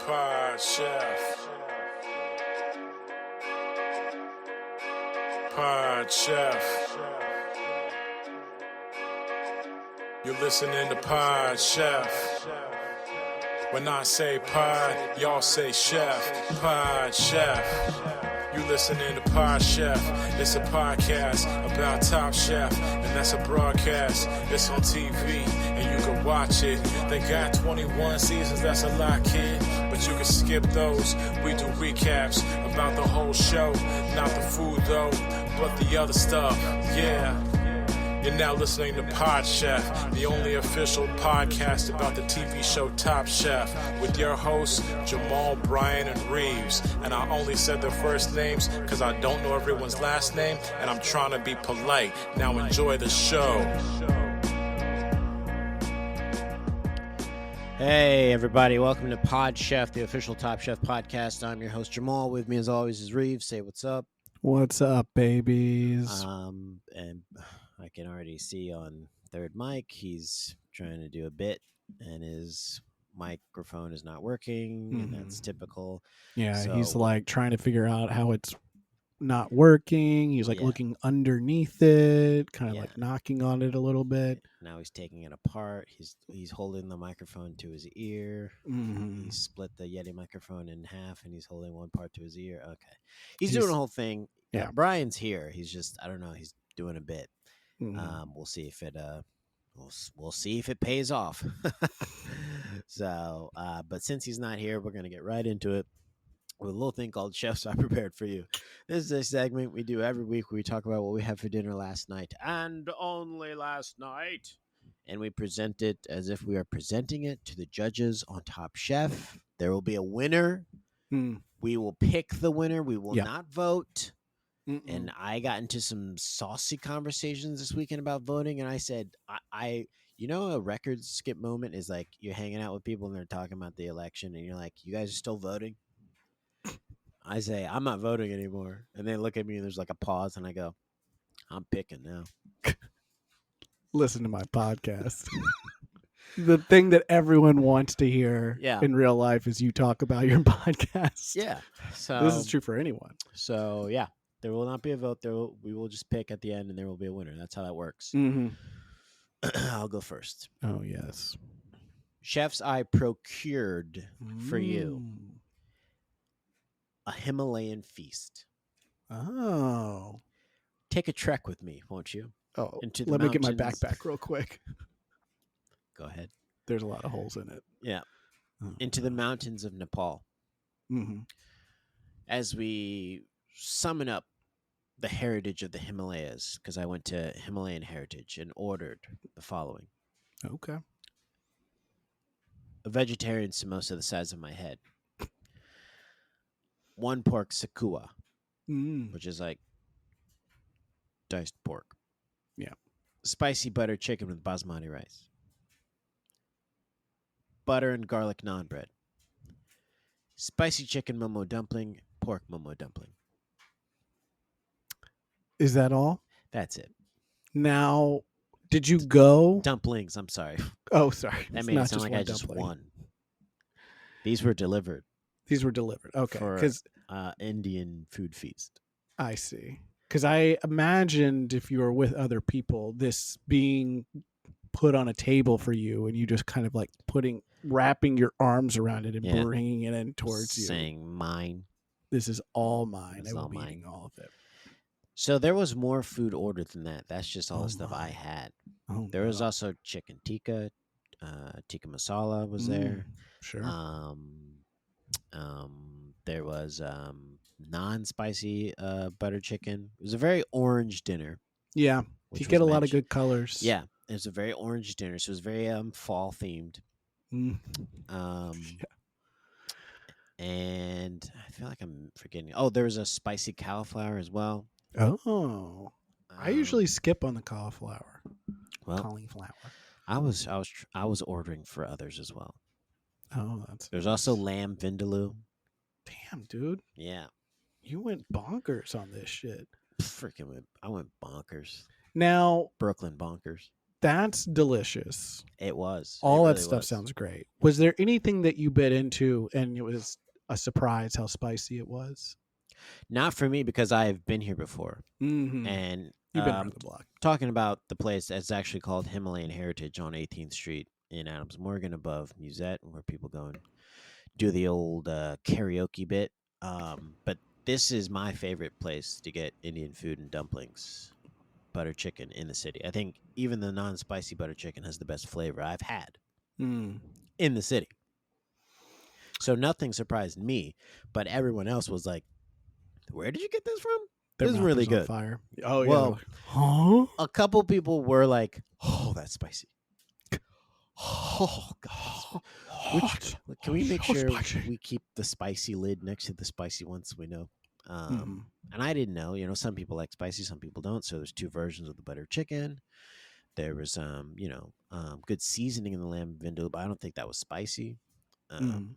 Pod Chef. Pod Chef. You're listening to Pod Chef. When I say pod, y'all say chef. Pod Chef. You listening to Pod Chef. It's a podcast about Top Chef, and that's a broadcast. It's on TV, and you can watch it. They got 21 seasons, that's a lot, kid. But you can skip those. We do recaps about the whole show. Not the food, though, but the other stuff. Yeah. You're now listening to Pod Chef, the only official podcast about the TV show Top Chef, with your hosts, Jamal, Bryan, and Reaves. And I only said their first names because I don't know everyone's last name, and I'm trying to be polite. Now enjoy the show. Hey, everybody. Welcome to Pod Chef, the official Top Chef podcast. I'm your host, Jamal. With me, as always, is Reaves. Say what's up. What's up, babies? And I can already see on third mic, he's trying to do a bit, and his microphone is not working, and that's typical. Yeah, So- he's like trying to figure out how it's not working. He's like Yeah. looking underneath it, kind of Yeah. like knocking on it a little bit. Now he's taking it apart. He's holding the microphone to his ear. Mhm. He split the Yeti microphone in half, and he's holding one part to his ear. Okay, he's He's- doing a whole thing. yeah. Brian's here. He's just, I don't know. He's doing a bit. Mhm. We'll see if it we'll see if it pays off. So, but since he's not here, we're gonna get right into it with a little thing called Chefs I Prepared for You. This is a segment we do every week where we talk about what we had for dinner last night and only last night, and we present it as if we are presenting it to the judges on Top Chef. There will be a winner. Mm. We will pick the winner. We will Yeah. not vote. Mm-mm. And I got into some saucy conversations this weekend about voting, and I said, I a record skip moment is like you're hanging out with people and they're talking about the election, and you're like, you guys are still voting? I say, I'm not voting anymore. And they look at me and there's like a pause, and I go, I'm picking now. Listen to my podcast. The thing that everyone wants to hear Yeah. in real life is you talk about your podcast. Yeah. So This is true for anyone. So yeah, there will not be a vote. We will just pick at the end, and there will be a winner. That's how that works. Mm-hmm. I'll go first. Oh, yes. Chefs I procured for you. Mm. A Himalayan feast. Oh. Take a trek with me, won't you? Oh, Into the let me get my mountains. backpack real quick. Go ahead. There's a lot of holes in it. Yeah. Oh. Into the mountains of Nepal. Mm-hmm. As we summon up the heritage of the Himalayas, because I went to Himalayan Heritage and ordered the following. Okay. A vegetarian samosa the size of my head. One pork sakua, Mm. which is like diced pork. Yeah. Spicy butter chicken with basmati rice. Butter and garlic naan bread. Spicy chicken momo dumpling, pork momo dumpling. Is that all? That's it. Now, did you go? Dumplings, I'm sorry. Oh, sorry. That It's made it not sound like I one just dumpling. won. These were delivered These were delivered. Okay. for Because Indian food feast. I see. Because I imagined if you were with other people, this being put on a table for you and you just kind of like wrapping your arms around it and Yeah. bringing it in towards you. Saying mine. This is all mine. It's I will all be mine. eating all of it. So there was more food ordered than that. That's just all Oh the stuff I my. had. Oh, There was no. also chicken tikka. Tikka masala was there. Sure. There was non-spicy butter chicken. It was a very orange dinner. Yeah. which You was get a lot of mentioned. good colors. Yeah, it was a very orange dinner. So it was very fall themed. Mm. And I feel like I'm forgetting. Oh, there was a spicy cauliflower as well. Oh. I usually skip on the cauliflower. well, Cauliflower. I was ordering for others as well. Oh, that's There's nice. also lamb vindaloo. Damn, dude. Yeah, You went bonkers on this shit. I went bonkers. Now, Brooklyn bonkers. That's delicious. It was. All it that really stuff was. sounds great. Was there anything that you bit into and it was a surprise how spicy it was? Not for me because I've been here before. Mm-hmm. And You've been around the block. talking about the place that's actually called Himalayan Heritage on 18th Street in Adams Morgan above Musette, where people go and do the old karaoke bit. But this is my favorite place to get Indian food and dumplings, butter chicken in the city. I think even the non-spicy butter chicken has the best flavor I've had Mm. in the city. So nothing surprised me, but everyone else was like, "Where did you get this from? Their This is mouth really was on good." fire. Oh, Well, yeah. Huh? a couple people were like, "Oh, that's spicy." Oh God! Which can we make So sure spicy. we keep the spicy lid next to the spicy one so we know? Mhm. And I didn't know. Some people like spicy, some people don't. So there's two versions of the butter chicken. There was good seasoning in the lamb vindaloo, but I don't think that was spicy. Mhm.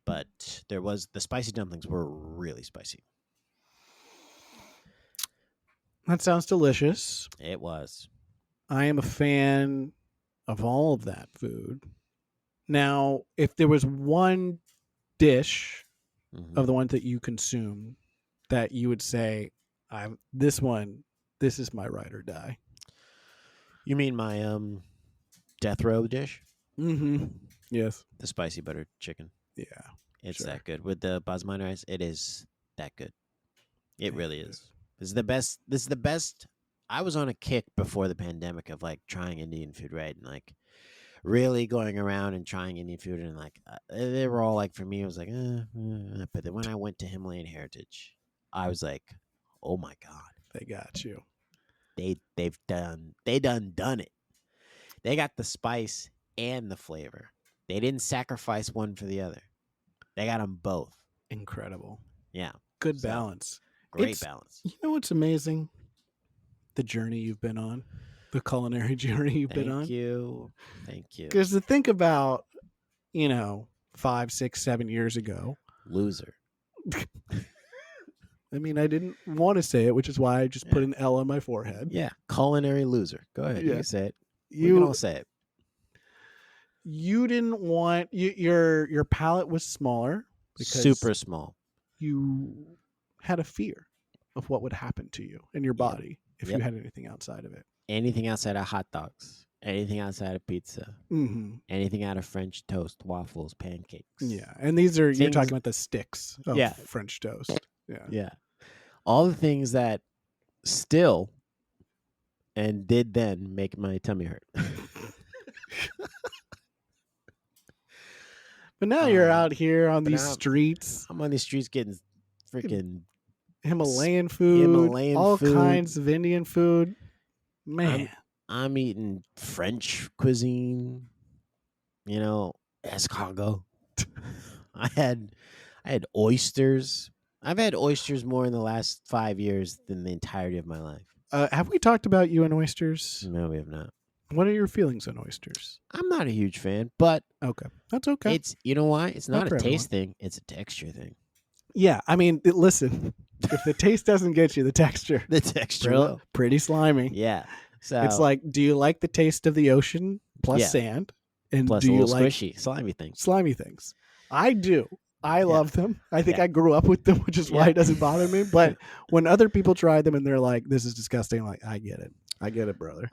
But there was the spicy dumplings were really spicy. That sounds delicious. It was. I am a fan of all of that food. Now, if there was one dish Mhm. of the ones that you consume that you would say, this is my ride or die. You mean my death row dish? Mm-hmm. Yes. The spicy butter chicken. Yeah. It's Sure. that good. With the basmati rice, it is that good. It really Good. is. This is the best. I was on a kick before the pandemic of like trying Indian food, right? And like really going around and trying Indian food, and like they were all like, for me, it was like, but then when I went to Himalayan Heritage, I was like, oh my God, They got you. they done it. They got the spice and the flavor. They didn't sacrifice one for the other. They got them both. Incredible. Yeah. Good So, balance. Great balance. You know what's amazing? The journey you've been on. The culinary journey you've been on. Thank you. Because to think about, 5, 6, 7 years ago. Loser. I mean, I didn't want to say it, which is why I just put an L on my forehead. Yeah. Culinary loser. Go ahead. You Yeah. can say it. We can all say it. You didn't want your palate was smaller because Super small. you had a fear of what would happen to you and your body if you had anything outside of it. Anything outside of hot dogs. Anything outside of pizza. Mm-hmm. Anything out of French toast, waffles, pancakes. Yeah, and these are you're Things- talking about the sticks of Yeah. French toast. Yeah. Yeah. All the things that still and did then make my tummy hurt. But now you're out here on but these now- streets, I'm on these streets getting freaking Himalayan food, all food. kinds of Indian food. Man, I'm eating French cuisine, escargot. I had oysters. I've had oysters more in the last 5 years than the entirety of my life. have we talked about you and oysters? No, we have not. What are your feelings on oysters? I'm not a huge fan, but Okay, that's okay. it's why? It's not for a taste thing, it's a texture thing. Yeah, I mean, listen, if the taste doesn't get you, the texture, The texture will. pretty slimy. Yeah. So It's like, do you like the taste of the ocean plus Yeah. sand? And plus do a you little like squishy, slimy thing. slimy things? I do. I love them. I think Yeah. I grew up with them, which is why Yeah. it doesn't bother me. But when other people try them and they're like, this is disgusting, I'm like, I get it. I get it, brother.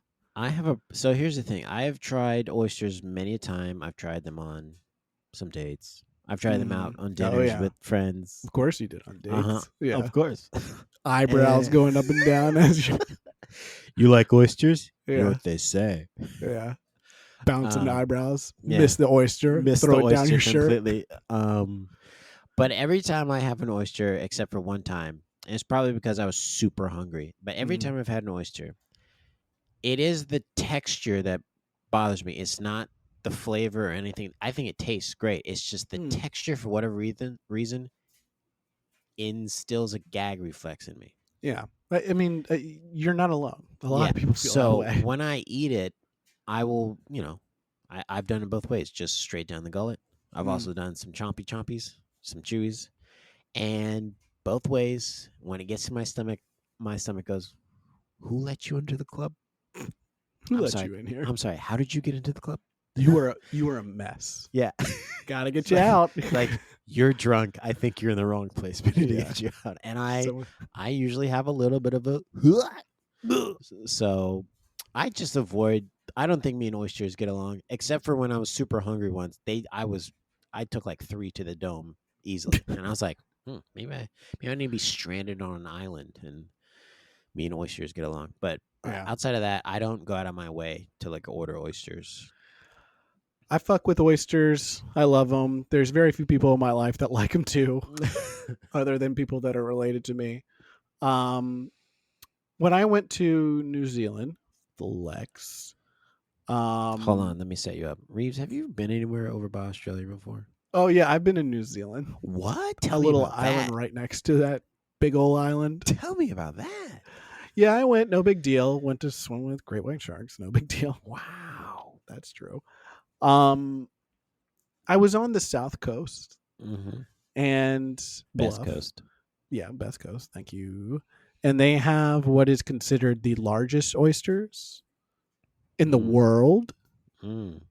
So here's the thing. I have tried oysters many a time. I've tried them on some dates. I've tried them out on dinners yeah. with friends. Of course you did on dates. Uh-huh. Yeah. Of course. Eyebrows going up and down as you You like oysters? Yeah. You know what they say. Yeah. Bouncing eyebrows. yeah. Miss the oyster. Throw it down your shirt. completely. But every time I have an oyster, except for one time, and it's probably because I was super hungry, but every time I've had an oyster, it is the texture that bothers me. It's not the flavor or anything. I think it tastes great. It's just the texture, for whatever reason, instills a gag reflex in me. Yeah. I mean, you're not alone. A lot of people feel that way. So when I eat it, I will, I've done it both ways, just straight down the gullet. I've also done some chompies, some chewies, and both ways, when it gets to my stomach goes, "Who let you into the club?" Who I'm let sorry. you in here? I'm sorry. How did you get into the club? You were a mess. Yeah. Gotta get you out. Like, you're drunk. I think you're in the wrong place. We need to Yeah. get you out. And I So- usually have a little bit of a so I just avoid. I don't think me and oysters get along, except for when I was super hungry once. I took like 3 to the dome easily, and I was like, maybe I need to be stranded on an island, and me and oysters get along. But Yeah. outside of that, I don't go out of my way to like order oysters. I fuck with oysters. I love them. There's very few people in my life that like them too, other than people that are related to me. When I went to New Zealand, flex. Hold on, let me set you up. Reeves, have you been anywhere over by Australia before? Oh yeah, I've been in New Zealand. What? A Tell me little about island that. right next to that big old island. Tell me about that. Yeah, I went. No big deal. Went to swim with great white sharks. No big deal. Wow. That's true. I was on the south coast Mm-hmm. and Best Bluff. Coast. Yeah, Best Coast. Thank you. And they have what is considered the largest oysters in the world. Mm.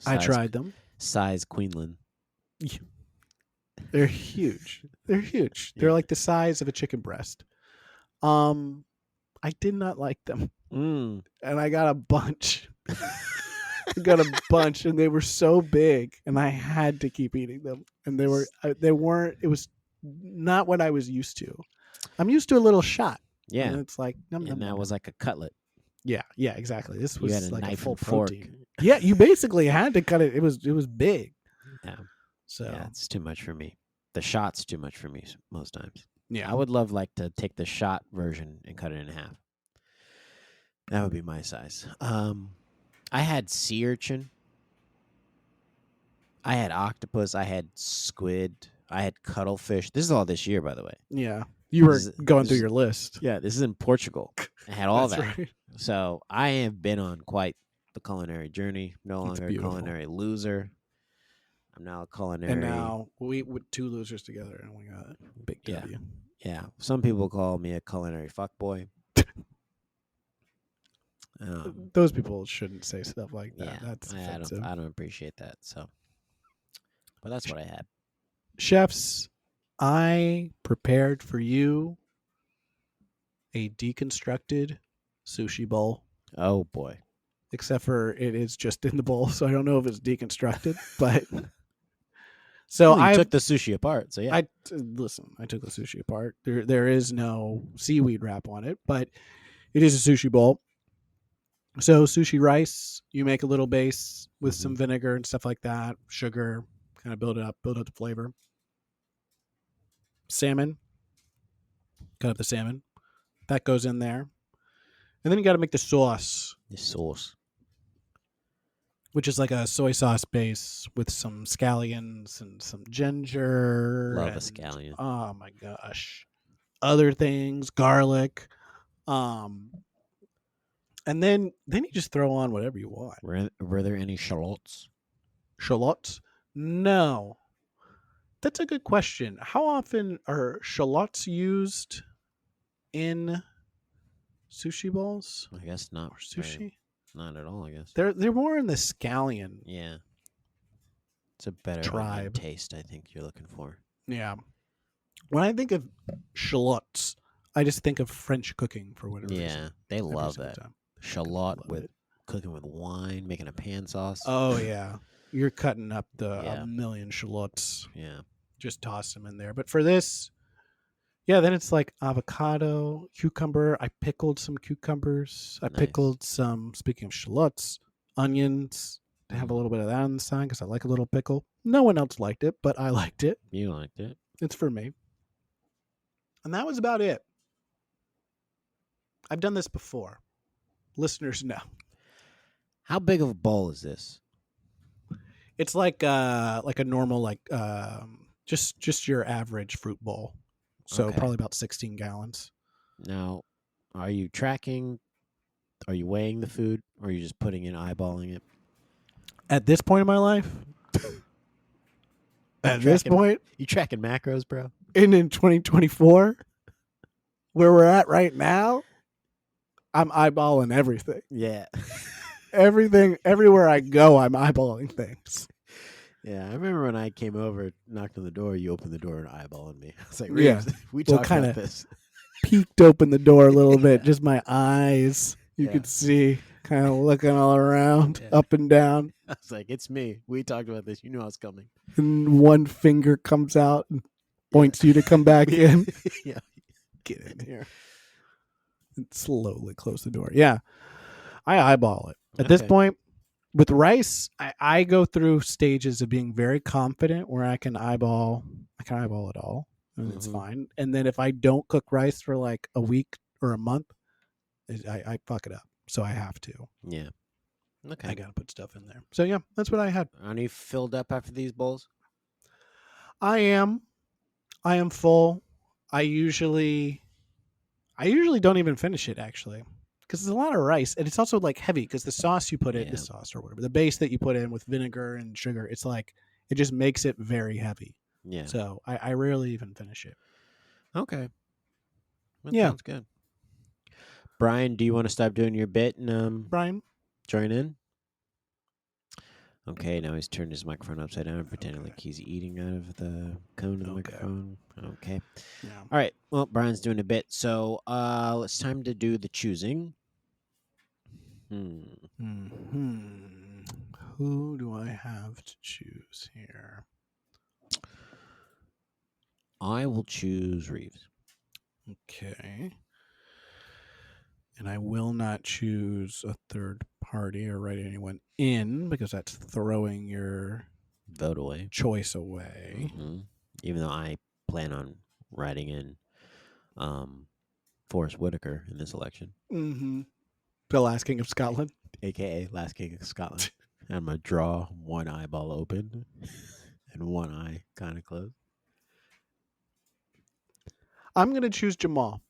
I tried them. Size Queensland. They're huge. They're huge. They're Yeah. like the size of a chicken breast. I did not like them, Mm. and I got a bunch. I got a bunch, and they were so big, and I had to keep eating them. And they weren't. It was not what I was used to. I'm used to a little shot. Yeah. And it's like, And that was like a cutlet. yeah, exactly. This You was had a like knife a full and fork. protein. Yeah, you basically had to cut it. It was big. Yeah. So Yeah, it's too much for me. The shot's too much for me most times. yeah. I would love like to take the shot version and cut it in half. That would be my size. I had sea urchin. I had octopus. I had squid. I had cuttlefish. This is all this year, by the way. Yeah. You were This is- going this through is- your list. Yeah, this is in Portugal. I had all That's that. right. So I have been on quite the culinary journey. No It's longer a beautiful. culinary loser. I'm now a culinary. And now we with 2 losers together, and we got a big Yeah. W. Yeah, some people call me a culinary fuckboy. Those people shouldn't say stuff like that. Yeah, That's I offensive. don't appreciate that. So, but that's what I had. Chefs, I prepared for you a deconstructed sushi bowl. Oh boy. Except for it is just in the bowl, so I don't know if it's deconstructed. But so Well, you I took the sushi apart. So yeah. listen. I took the sushi apart. There is no seaweed wrap on it, but it is a sushi bowl. So sushi rice, you make a little base with some vinegar and stuff like that, sugar, kind of build up the flavor. Salmon, cut up the salmon, that goes in there, and then you got to make the sauce. The sauce. Which is like a soy sauce base with some scallions and some ginger. Love a and, scallion. Oh my gosh. Other things, garlic. And then you just throw on whatever you want. Were there any shallots? Shallots? No. That's a good question. How often are shallots used in sushi bowls? I guess not. Or sushi? Not at all, I guess. They're more in the scallion. Yeah. It's a better Tribe. taste, I think you're looking for. Yeah. When I think of shallots, I just think of French cooking for whatever reason. Yeah, they Every love single that. time. Shallot Love with it. cooking with wine, making a pan sauce. Oh yeah, you're cutting up Yeah. a million shallots. Yeah. Just toss them in there. But for this, yeah, then it's like avocado, cucumber. I pickled some cucumbers. I Nice. pickled some. Speaking of shallots, onions. To have a little bit of that on the side because I like a little pickle. No one else liked it, but I liked it. You liked it. It's for me. And that was about it. I've done this before. Listeners know. How big of a bowl is this? It's like a normal just your average fruit bowl. So Okay. probably about 16 gallons. Now, are you tracking? Are you weighing the food? Or are you just putting in, eyeballing it? At this point in my life, at this tracking- point, You tracking macros, bro? and in 2024, where we're at right now, I'm eyeballing everything. Yeah. Everything, everywhere I go, I'm eyeballing things. Yeah, I remember when I came over, knocked on the door, you opened the door and eyeballing me. I was like, Yeah. Reeves, we Well, talked kinda about this. Peeked open the door a little bit, Yeah. just my eyes. You Yeah. could see, kind of looking all around, Yeah. up and down. I was like, it's me. We talked about this. You knew I was coming. And one finger comes out and Yeah. points you to come back in. Yeah. Get in here. And slowly close the door. Yeah. I eyeball it. At this Okay. point, with rice, I go through stages of being very confident where I can eyeball it all. And it's Mhm. fine. And then if I don't cook rice for like a week or a month, I fuck it up. So I have to. Yeah. Okay. I got to put stuff in there. So yeah, that's what I had. Aren't you filled up after these bowls? I am full. I usually don't even finish it actually, because it's a lot of rice, and it's also like heavy because the sauce you put in, Yeah. the sauce or whatever, the base that you put in with vinegar and sugar, it's like it just makes it very heavy. Yeah. So I rarely even finish it. Okay. That Yeah. sounds good. Brian, do you want to stop doing your bit and Bryan, join in? Okay, now he's turned his microphone upside down, pretending Okay. like he's eating out of the cone of the Okay. microphone. Okay. yeah. All right. Well, Brian's doing a bit, so it's time to do the choosing. Who do I have to choose here? I will choose Reeves. Okay. And I will not choose a third party or write anyone in because that's throwing your Vote away. choice away. Mhm. Even though I plan on writing in Forrest Whitaker in this election, Mm-hmm. The Last King of Scotland. a.k.a. Last King of Scotland. I'm going to draw one eyeball open and one eye kind of closed. I'm going to choose Jamal.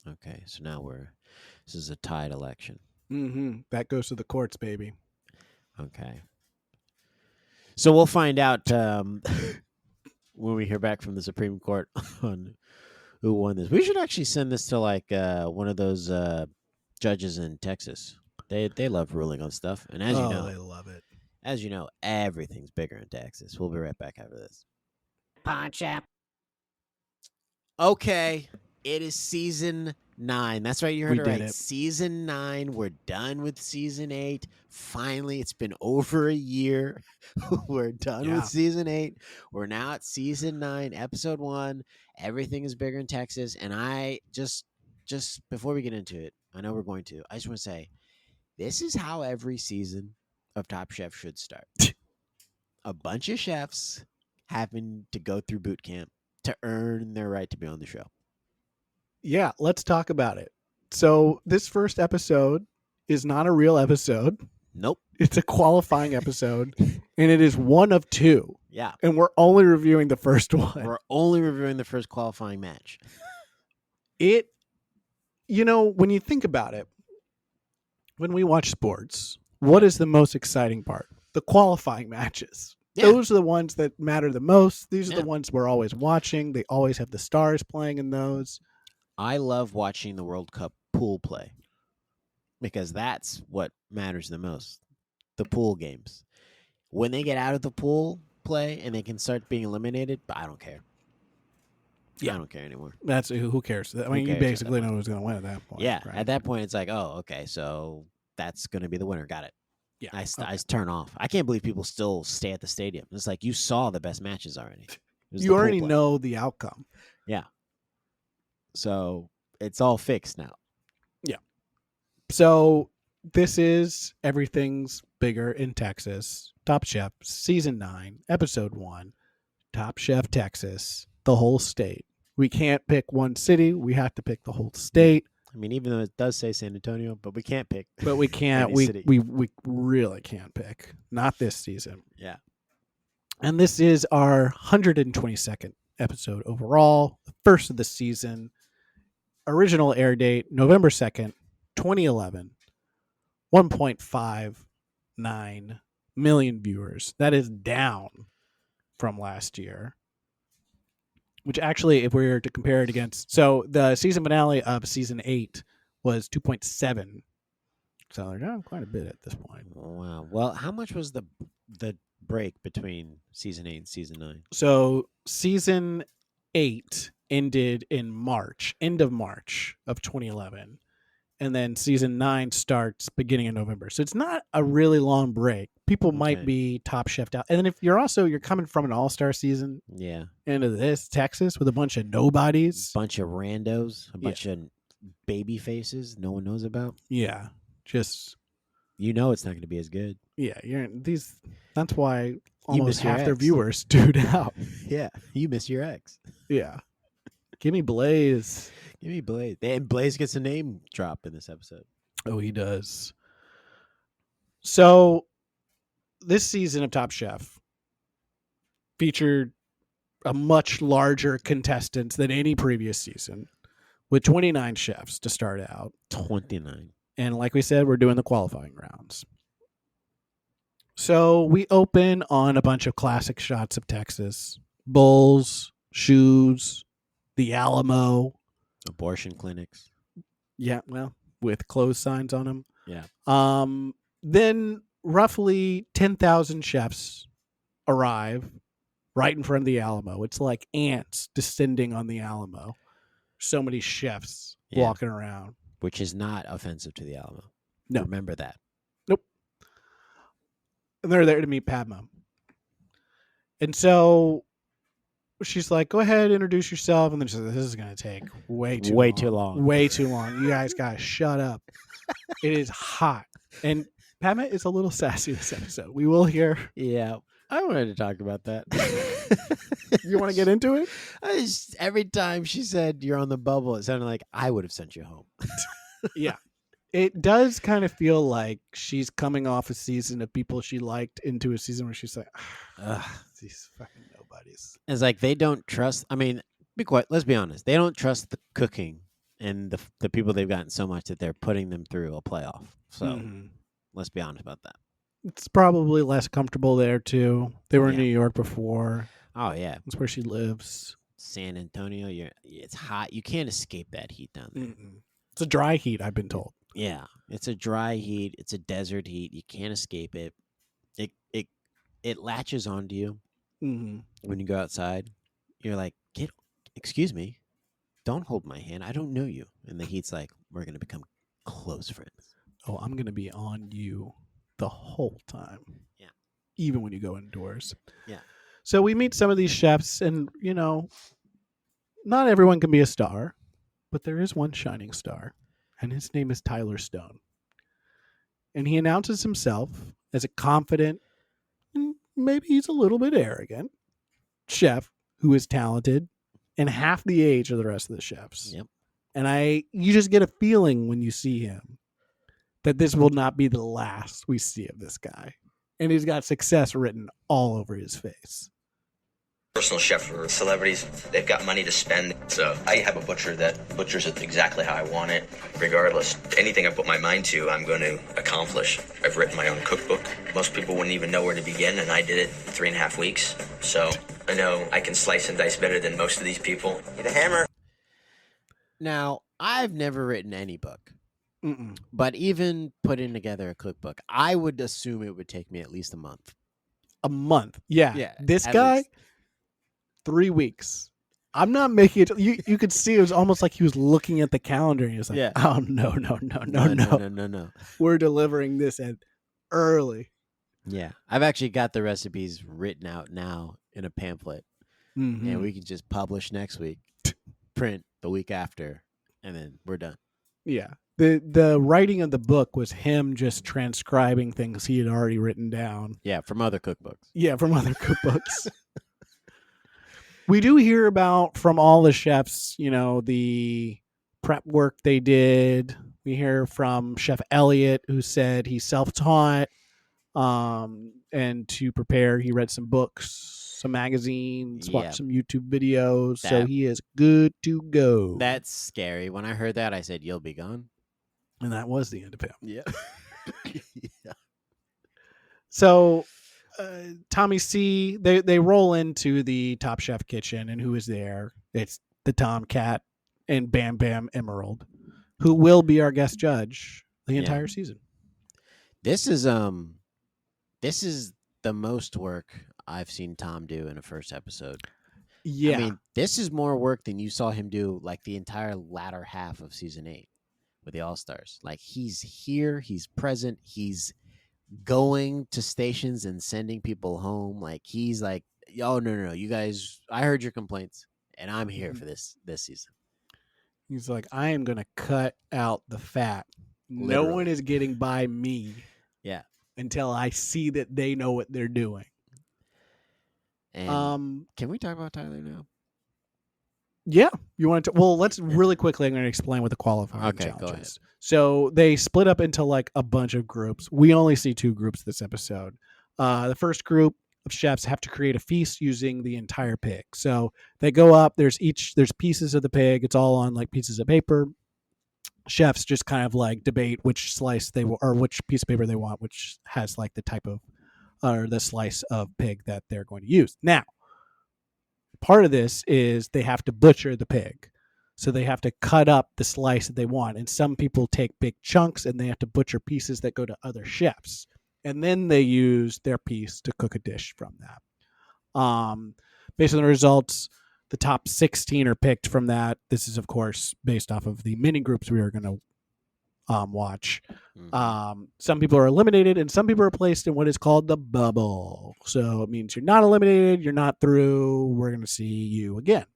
Okay, so now this is a tied election. Mm-hmm. That goes to the courts, baby. Okay. So we'll find out when we hear back from the Supreme Court on who won this. We should actually send this to like one of those judges in Texas. They love ruling on stuff, and as you know, they love it. Everything's bigger in Texas. We'll be right back after this. Pawn Shop. Okay, it is season 9. That's right, you heard We it did right. it. Season 9. We're done with season 8. Finally, it's been over a year. We're done Yeah. with season 8. We're now at season 9, episode 1. Everything is bigger in Texas, and I just before we get into it, I know we're going to. I just want to say, this is how every season of Top Chef should start. A bunch of chefs having to go through boot camp to earn their right to be on the show. Yeah, let's talk about it. So this first episode is not a real episode. Nope. It's a qualifying episode, and it is one of 2. Yeah. And we're only reviewing the first one. We're only reviewing the first qualifying match. When you think about it, when we watch sports, what is the most exciting part? The qualifying matches. Yeah. Those are the ones that matter the most. These are Yeah. the ones we're always watching. They always have the stars playing in those. I love watching the World Cup pool play because that's what matters the most. The pool games. When they get out of the pool play and they can start being eliminated, but I don't care. Yeah. I don't care anymore. That's who cares? I mean, you cares at that basically point? know who's going to win at that point. Yeah. right? At that point, it's like, oh, okay, so that's going to be the winner. Got it. Yeah. I turn off. I can't believe people still stay at the stadium. It's like you saw the best matches already. It was You the pool already play. know the outcome. So it's all fixed now. So this is Everything's Bigger in Texas. Top Chef, Season 9, Episode 1. Top Chef Texas, the whole state. We can't pick one city. We have to pick the whole state. I mean, even though it does say San Antonio, but we can't pick. But we can't. Any we, city. we really can't pick. Not this season. Yeah. And this is our 122nd episode overall, the first of the season. Original air date, November 2nd, 2011. 1.59 million viewers. That is down from last year. Which actually, if we were to compare it against... So the season finale of season 8 was 2.7. So they're down quite a bit at this point. Wow. Well, how much was the break between season 8 and season 9? So season 8 ended in March, end of March of 2011. And then season 9 starts beginning of November. So it's not a really long break. People might Okay. be Top Chef'd out. And then if you're coming from an all-star season Yeah. into this, Texas, with a bunch of nobodies. Bunch of randos, a Yeah. bunch of baby faces no one knows about. Yeah. Just, You know it's not going to be as good. yeah. That's why almost miss your half their ex. viewers tuned out. Yeah. You miss your ex. Yeah. Give me Blaze. Give me Blaze. And Blaze gets a name drop in this episode. Oh, he does. So this season of Top Chef featured a much larger contestants than any previous season, with 29 chefs to start out. 29. And like we said, we're doing the qualifying rounds. So we open on a bunch of classic shots of Texas. Bulls, shoes, the Alamo. Abortion clinics. Yeah, well, with close signs on them. Yeah. Then roughly 10,000 chefs arrive right in front of the Alamo. It's like ants descending on the Alamo. So many chefs walking around. Which is not offensive to the Alamo. No. Remember that. Nope. And they're there to meet Padma. And so she's like, go ahead, introduce yourself. And then she says, this is going to take way too long. Way too long. You guys got to shut up. It is hot. And Padma is a little sassy this episode. We will hear. Yeah. I wanted to talk about that. You want to get into it? Every time she said you're on the bubble, it sounded like I would have sent you home. Yeah. It does kind of feel like she's coming off a season of people she liked into a season where she's like, these fucking nobodies. It's like they don't trust. I mean, let's be honest. They don't trust the cooking and the people they've gotten so much that they're putting them through a playoff. So let's be honest about that. It's probably less comfortable there too. They were in New York before. Oh yeah, that's where she lives. San Antonio. It's hot. You can't escape that heat down there. It's a dry heat, I've been told. Yeah, it's a dry heat. It's a desert heat. You can't escape it. It latches onto you when you go outside. You're like, excuse me, don't hold my hand. I don't know you. And the heat's like, we're gonna become close friends. Oh, I'm gonna be on you the whole time. Yeah. Even when you go indoors. Yeah. So we meet some of these chefs, and not everyone can be a star, but there is one shining star, and his name is Tyler Stone. And he announces himself as a confident, and maybe he's a little bit arrogant, chef who is talented and half the age of the rest of the chefs. Yep. And you just get a feeling when you see him that this will not be the last we see of this guy. And he's got success written all over his face. Personal chef for celebrities, they've got money to spend. So I have a butcher that butchers it exactly how I want it. Regardless, anything I put my mind to, I'm going to accomplish. I've written my own cookbook. Most people wouldn't even know where to begin, and I did it in 3.5 weeks. So I know I can slice and dice better than most of these people. Need a hammer. Now, I've never written any book. But even putting together a cookbook, I would assume it would take me at least a month. A month? Yeah. This guy, least. 3 weeks. I'm not making it. You could see it was almost like he was looking at the calendar and he was like, oh, no. We're delivering this early. Yeah. I've actually got the recipes written out now in a pamphlet. And we can just publish next week, print the week after, and then we're done. Yeah. The writing of the book was him just transcribing things he had already written down. Yeah, from other cookbooks. Yeah, from other cookbooks. We do hear about from all the chefs, the prep work they did. We hear from Chef Elliott, who said he self-taught, and to prepare, he read some books, some magazines, watched some YouTube videos. So he is good to go. That's scary. When I heard that, I said, "You'll be gone." And that was the end of him. Yeah. Yeah. So Tommy C, they roll into the Top Chef kitchen, and who is there? It's the Tomcat and Bam Bam Emerald, who will be our guest judge the Yeah. entire season. This is the most work I've seen Tom do in a first episode. Yeah. I mean, this is more work than you saw him do like the entire latter half of season 8 with the All-Stars. Like he's here, he's present, he's going to stations and sending people home. Like he's like, oh no, you guys, I heard your complaints and I'm here for this season. He's like, I am going to cut out the fat. No Literally. one is getting by me. Yeah. Until I see that they know what they're doing. And can we talk about Tyler now? Yeah, you want to? Well, let's really quickly. I'm going to explain what the qualifying challenge go ahead. is. So they split up into like a bunch of groups. We only see 2 groups this episode. The first group of chefs have to create a feast using the entire pig. So they go up. There's pieces of the pig. It's all on like pieces of paper. Chefs just kind of like debate which slice or which piece of paper they want, which has like the type of or the slice of pig that they're going to use. Now, part of this is they have to butcher the pig. So they have to cut up the slice that they want. And some people take big chunks and they have to butcher pieces that go to other chefs. And then they use their piece to cook a dish from that. Based on the results, the top 16 are picked from that. This is, of course, based off of the mini groups we are going to watch. Mm-hmm. Some people are eliminated and some people are placed in what is called the bubble. So it means you're not eliminated, you're not through, we're going to see you again.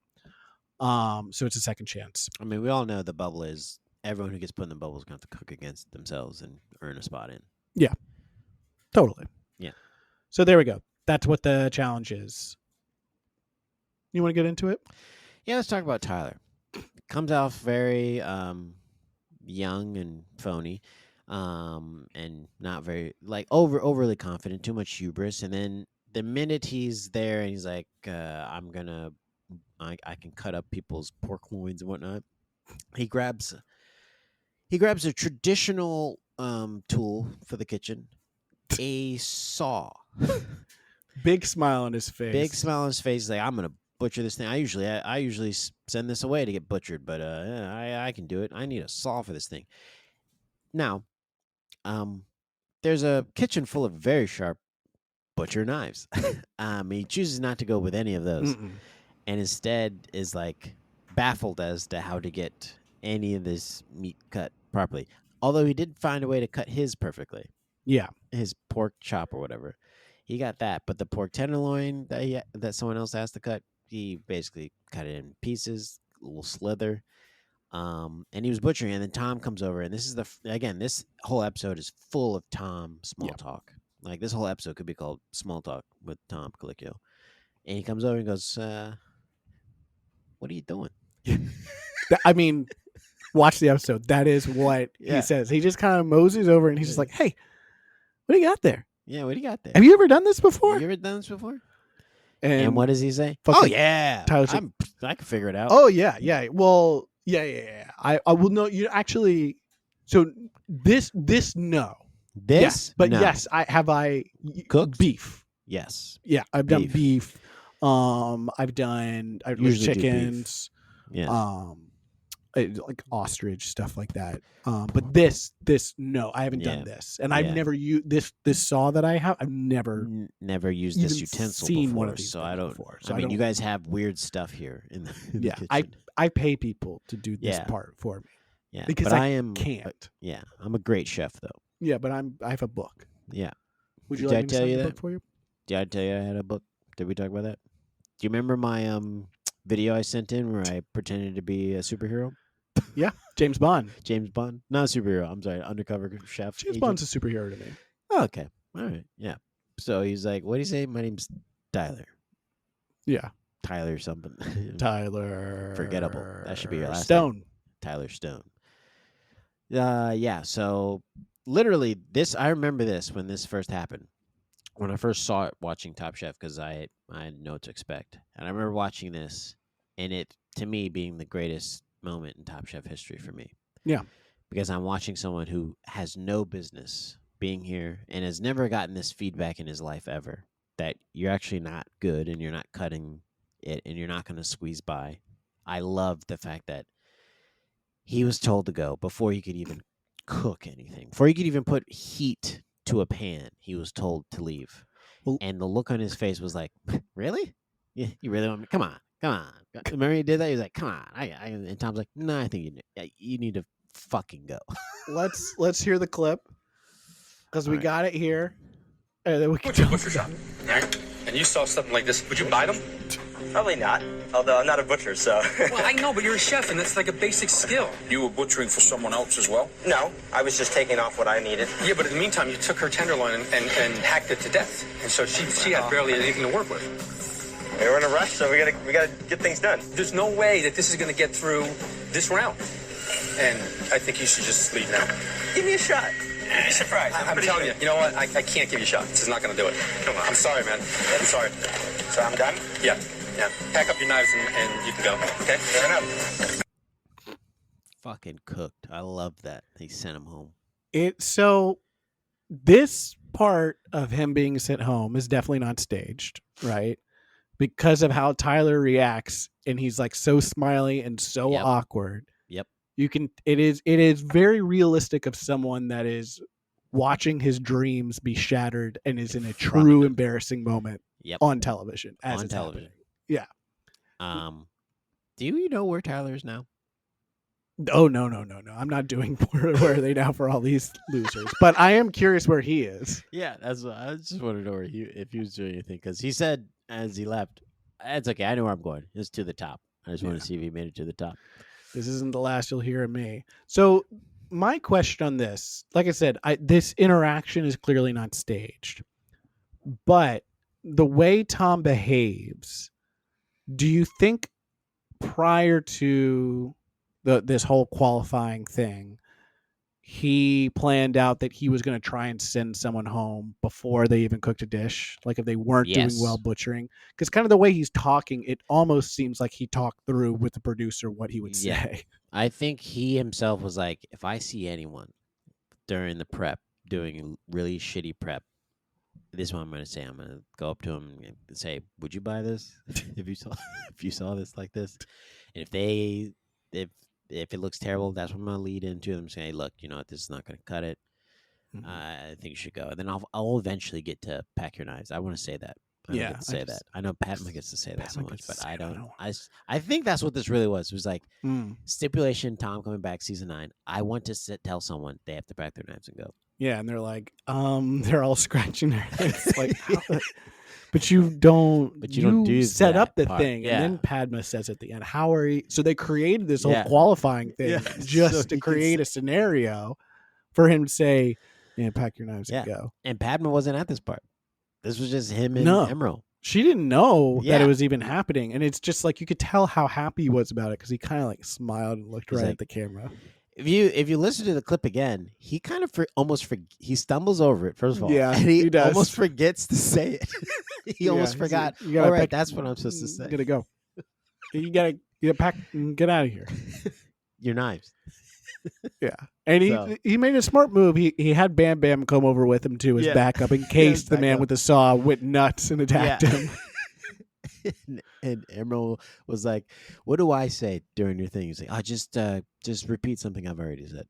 So it's a second chance. I mean, we all know the bubble is everyone who gets put in the bubble is going to have to cook against themselves and earn a spot in. Yeah, totally. Yeah. So there we go. That's what the challenge is. You want to get into it? Yeah, let's talk about Tyler. Comes off very young and phony, and not very like overly confident, too much hubris. And then the minute he's there and he's like, I can cut up people's pork loins and whatnot. He grabs a traditional tool for the kitchen, a saw. Big smile on his face. Big smile on his face. He's like, I'm gonna butcher this thing. I usually send this away to get butchered, but I can do it. I need a saw for this thing. Now, there's a kitchen full of very sharp butcher knives. He chooses not to go with any of those, and instead is like baffled as to how to get any of this meat cut properly. Although he did find a way to cut his perfectly. Yeah, his pork chop or whatever. He got that, but the pork tenderloin that someone else asked to cut, he basically cut it in pieces, a little slither. And he was butchering, and then Tom comes over, and this is this whole episode is full of Tom small talk. Like this whole episode could be called Small Talk with Tom Colicchio. And he comes over and goes, what are you doing? I mean, watch the episode. That is what he says. He just kind of moseys over and he's just like, hey, what do you got there? Yeah, what do you got there? Have you ever done this before? Have you ever done this before? And what does he say? fucking- yeah. Tyler's like, I can figure it out. Oh, yeah. Well, yeah. I will know. You actually, so this, no. This? Yes, but No. yes, I Cooked? beef. Yes. Yeah, I've done beef. I've done Usually do beef. chickens. Yes. Like ostrich stuff like that. But this no, I haven't done this, and I've never used this saw that I have. I've never never used this even utensil seen before, one of these so things I don't. before, I mean, you guys have weird stuff here in the kitchen. I pay people to do this Yeah. part for me. Yeah, because but I am can't. Yeah, I'm a great chef though. Yeah, but I have a book. Yeah. Would you Did I like me to tell sign you the that? book for you? Did I tell you I had a book? Did we talk about that? Do you remember my video I sent in where I pretended to be a superhero? Yeah, James Bond. James Bond, not a superhero. I'm sorry, undercover chef. James agent. Bond's a superhero to me. Oh, okay, all right, yeah. So he's like, "What do you say? My name's Tyler. Yeah, Tyler something. Tyler. Forgettable. That should be your last Stone. name. Tyler Stone. Yeah. So literally, I remember this when this first happened. When I first saw it watching Top Chef, because I didn't know what to expect, and I remember watching this, and it to me being the greatest moment in Top Chef history for me. Yeah, because I'm watching someone who has no business being here and has never gotten this feedback in his life ever, that you're actually not good and you're not cutting it and you're not going to squeeze by. I love the fact that he was told to go before he could even cook anything. Before he could even put heat to a pan, he was told to leave. Well- And the look on his face was like, "Really? Yeah, you really want me? Come on, come on." Remember he did that? He was like, "Come on." And Tom's like, "No, I think you need to fucking go." Let's hear the clip because we All right. got it here. And then we can What's your butcher shop? Right? And you saw something like this. Would you buy them? Probably not. Although I'm not a butcher, so. Well, I know, but you're a chef, and that's like a basic skill. You were butchering for someone else as well? No, I was just taking off what I needed. Yeah, but in the meantime, you took her tenderloin and hacked it to death, and so she had barely anything to work with. We're in a rush, so we gotta get things done. There's no way that this is going to get through this round, and I think you should just leave now. Give me a shot. You'd be surprised. I'm telling you, you know what? I can't give you a shot. This is not going to do it. Come on. I'm sorry, man. I'm sorry. So I'm done? Yeah. Pack up your knives and you can go. Okay? Fair enough. Fucking cooked. I love that. They sent him home. So this part of him being sent home is definitely not staged, right? Because of how Tyler reacts, and he's like so smiley and so Yep. awkward. Yep. It is very realistic of someone that is watching his dreams be shattered and is in a front of true him. embarrassing moment Yep. on television. As On it's television. happening. Yeah. Do you know where Tyler is now? Oh no. I'm not doing where are they now for all these losers. But I am curious where he is. Yeah, that's what I just wanted to know if he was doing anything, because he said as he left, "It's okay. I know where I'm going. It's to the top. I just want to see if he made it to the top." This isn't the last you'll hear of me. So my question on this, like I said, this interaction is clearly not staged. But the way Tom behaves, do you think prior to this whole qualifying thing, he planned out that he was going to try and send someone home before they even cooked a dish? Like if they weren't doing Yes. well butchering? Because kind of the way he's talking, it almost seems like he talked through with the producer what he would Yeah. say. I think he himself was like, if I see anyone during the prep doing really shitty prep, this is what I'm going to say. I'm going to go up to him and say, "Would you buy this if you saw this like this?" And if it looks terrible, that's what I'm going to lead into them, saying, "Hey, look, you know what? This is not going to cut it. Mhm. I think you should go." And then I'll eventually get to pack your knives. I want to say that. I don't Yeah, get to say that. I know Padma gets to say that so Padma much, gets to but say I it, I don't. don't. I think that's what this really was. It was like Mm. stipulation. Tom coming back season 9. I want to tell someone they have to pack their knives and go. Yeah, and they're like, they're all scratching their heads, like, but you don't. But you don't do set that up the part. thing, Yeah. and then Padma says at the end, "How are you?" So they created this whole Yeah. qualifying thing Yeah, just so to he can create a scenario for him to say, "Yeah, pack your knives and Yeah. go." And Padma wasn't at this part. This was just him and No. Emerald. She didn't know that Yeah. it was even happening, and it's just like you could tell how happy he was about it because he kind of like smiled and looked He's right like- at the camera. If you listen to the clip again, he kind of he stumbles over it first of all. Yeah, and he he does. almost forgets to say it. He Yeah, almost he's forgot. like, "You gotta All right, pack- that's what I'm supposed to say. You gotta go. You gotta pack and get out of here. Your knives. Yeah, and So- he made a smart move. He had Bam Bam come over with him too as Yeah. backup in case the back man up. with the saw went nuts and attacked Yeah. him. and Emerald was like, "What do I say during your thing?" He's like, "I just repeat something I've already said.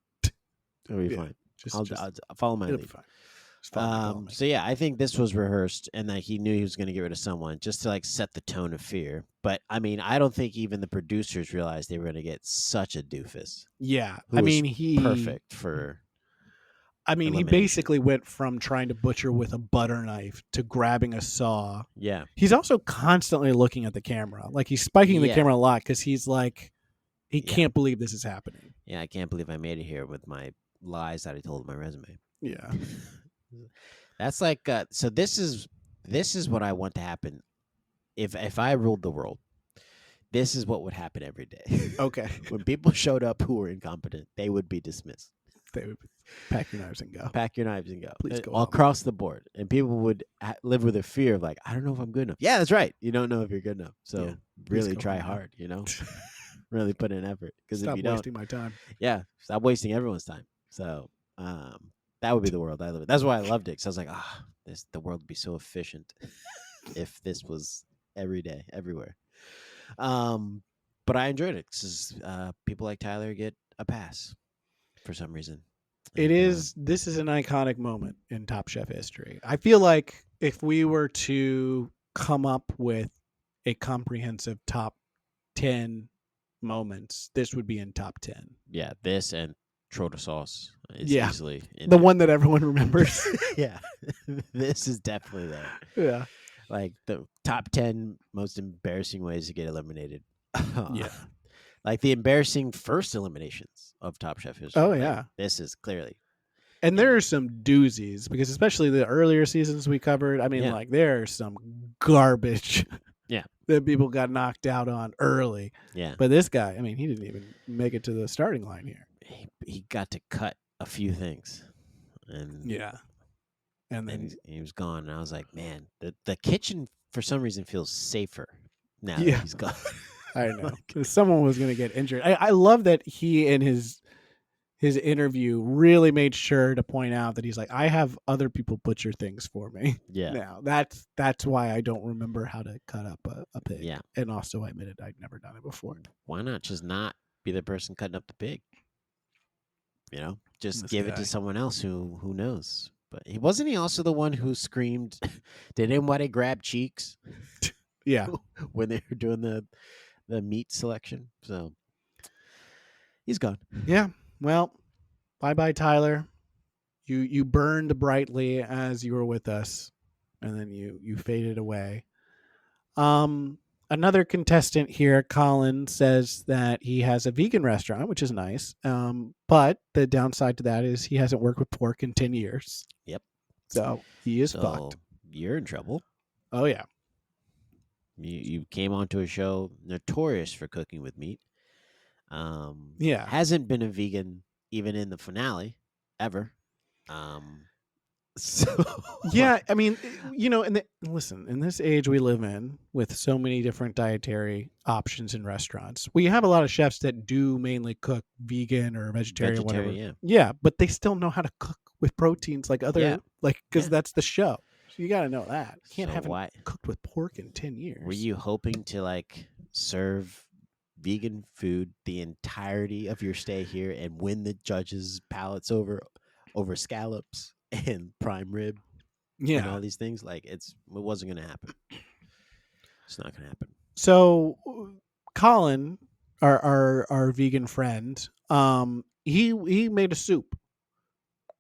It'll be Yeah, fine. Just, I'll follow my it'll be lead." fine. Just follow my call, man. So yeah, I think this was rehearsed, and that he knew he was going to get rid of someone just to like set the tone of fear. But I mean, I don't think even the producers realized they were going to get such a doofus. Yeah, who I was mean he Perfect for I mean he elimination. basically went from trying to butcher with a butter knife to grabbing a saw. yeah, He's also constantly looking at the camera, like he's spiking the Yeah. camera a lot because he's like, he Yeah. can't believe this is happening. yeah. I can't believe I made it here with my lies that I told in my resume. Yeah, That's like so. This is what I want to happen. If I ruled the world, this is what would happen every day. okay. When people showed up who were incompetent, they would be dismissed. They would pack your knives and go. Pack your knives and go. Please go all home. across the board, and people would live with a fear of like, I don't know if I'm good enough. Yeah, that's right. You don't know if you're good enough. So Yeah, really go try home now. hard. You know, really put in effort. Because if Stop you don't, wasting my time. yeah, stop wasting everyone's time. So that would be the world I live in. That's why I loved it. Because I was like, the world would be so efficient if this was every day, everywhere. But I enjoyed it because people like Tyler get a pass for some reason. It And, is. This is an iconic moment in Top Chef history. I feel like if we were to come up with a comprehensive top 10 moments, this would be in top 10. yeah, this and Trotter sauce is Yeah. easily in The there. one that everyone remembers. Yeah, this is definitely there. Yeah. Like the top 10 most embarrassing ways to get eliminated. Yeah. Like the embarrassing first eliminations of Top Chef history. Oh, Like, yeah. this is clearly. And there are some doozies because especially the earlier seasons we covered, I mean, Yeah. like there are some garbage Yeah. that people got knocked out on early. Yeah. But this guy, I mean, he didn't even make it to the starting line here. He got to cut a few things. And Yeah. And then, and he was gone. And I was like, man, the kitchen for some reason feels safer now Yeah. that he's gone. I know. Like, Someone was going to get injured. I love that he in his interview really made sure to point out that he's like, I have other people butcher things for me. yeah. Now that's why I don't remember how to cut up a pig. Yeah. And also I admitted I'd never done it before. Why not just not be the person cutting up the pig? You know, just This give it guy. to someone else who knows. But wasn't he also the one who screamed, "Did anybody grab cheeks?" Yeah. when they were doing the meat selection? So he's gone. Yeah. Well, bye Tyler. You burned brightly as you were with us, and then you faded away. Another contestant here, Colin, says that he has a vegan restaurant, which is nice. But the downside to that is he hasn't worked with pork in 10 years. Yep. So he is So fucked. you're in trouble. Oh yeah. You came onto a show notorious for cooking with meat. Yeah. Hasn't been a vegan even in the finale ever. So Yeah, I mean, listen, in this age we live in with so many different dietary options in restaurants, we have a lot of chefs that do mainly cook vegan or vegetarian, whatever. Yeah, but they still know how to cook with proteins like other, Yeah. because Yeah. that's the show. So you got to know that. You can't So have why- cooked with pork in 10 years. Were you hoping to like serve vegan food the entirety of your stay here and win the judges' palates over scallops and prime rib and Yeah. all these things? Like it wasn't going to happen. It's not going to happen. So Colin, our vegan friend, he made a soup.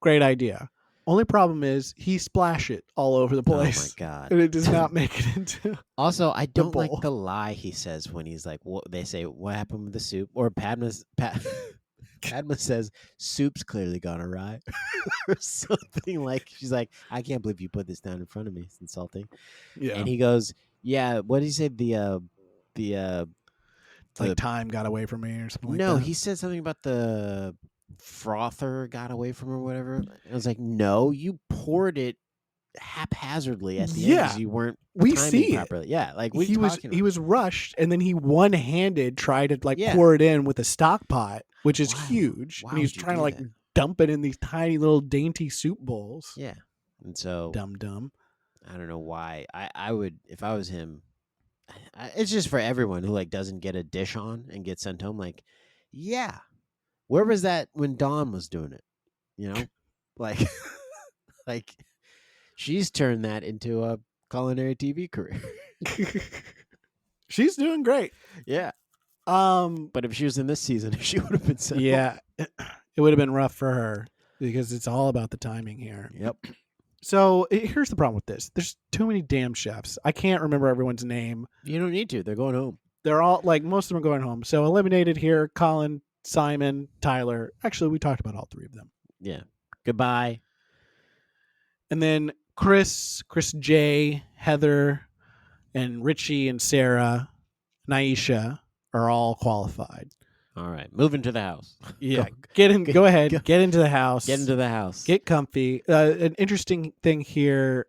Great idea. Only problem is he splashed it all over the place. Oh my god! And it does not make it into. Also, I don't bowl. like the lie he says when he's like, "What?" They say, "What happened with the soup?" Or Padma says, "Soup's clearly gone awry," or something like. She's like, "I can't believe you put this down in front of me. It's insulting." Yeah. And he goes, "Yeah, what did he say? The Like time got away from me or something like no, that. he said something about the frother got away from her or whatever." I was like, "No, you poured it haphazardly at the end Yeah. 'cause you weren't We timing see it. properly." Yeah, like what are he you was talking he about? was rushed, and then he one-handed tried to like Yeah. pour it in with a stock pot, which is Wow. huge, Why and he was would you trying to do like that? dump it in these tiny little dainty soup bowls. Yeah, and so Dumb. I don't know why I would if I was him. It's just for everyone who like doesn't get a dish on and get sent home. Like, yeah, where was that when Dawn was doing it? You know, like, like she's turned that into a culinary TV career. She's doing great. Yeah, Um, but if she was in this season, she would have been sent. home. yeah, it would have been rough for her because it's all about the timing here. Yep. So here's the problem with this: there's too many damn chefs. I can't remember everyone's name. You don't need to. They're going home. They're all like most of them are going home. So eliminated here: Colin, Simon, Tyler. Actually, we talked about all three of them. Yeah. Goodbye. And then Chris J, Heather, and Richie and Sarah, Naisha are all qualified. All right. Moving to the house. Yeah, Go- get in. Go ahead. go- Get into the house. Get into the house. Get comfy. An interesting thing here: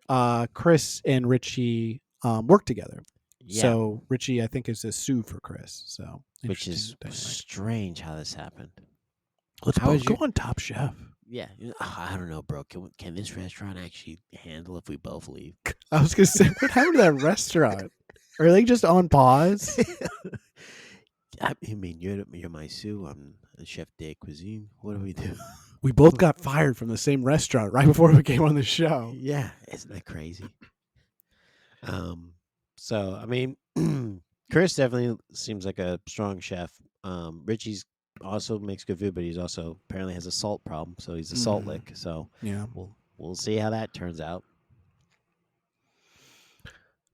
Chris and Richie work together. Yeah. So Richie, I think, is a sue for Chris. So Which is interesting dynamic. strange how this happened. Let's how both is go your- on Top Chef. Yeah, I don't know, bro. Can this restaurant actually handle if we both leave? I was gonna say, what happened to that restaurant? Are they just on pause? I mean, you're my Sue. Chef de cuisine. What do we do? We both got fired from the same restaurant right before we came on the show. Yeah, isn't that crazy? So I mean, Chris definitely seems like a strong chef. Richie's also makes good food, but he's also apparently has a salt problem, so he's a salt lick. So Yeah. we'll see how that turns out.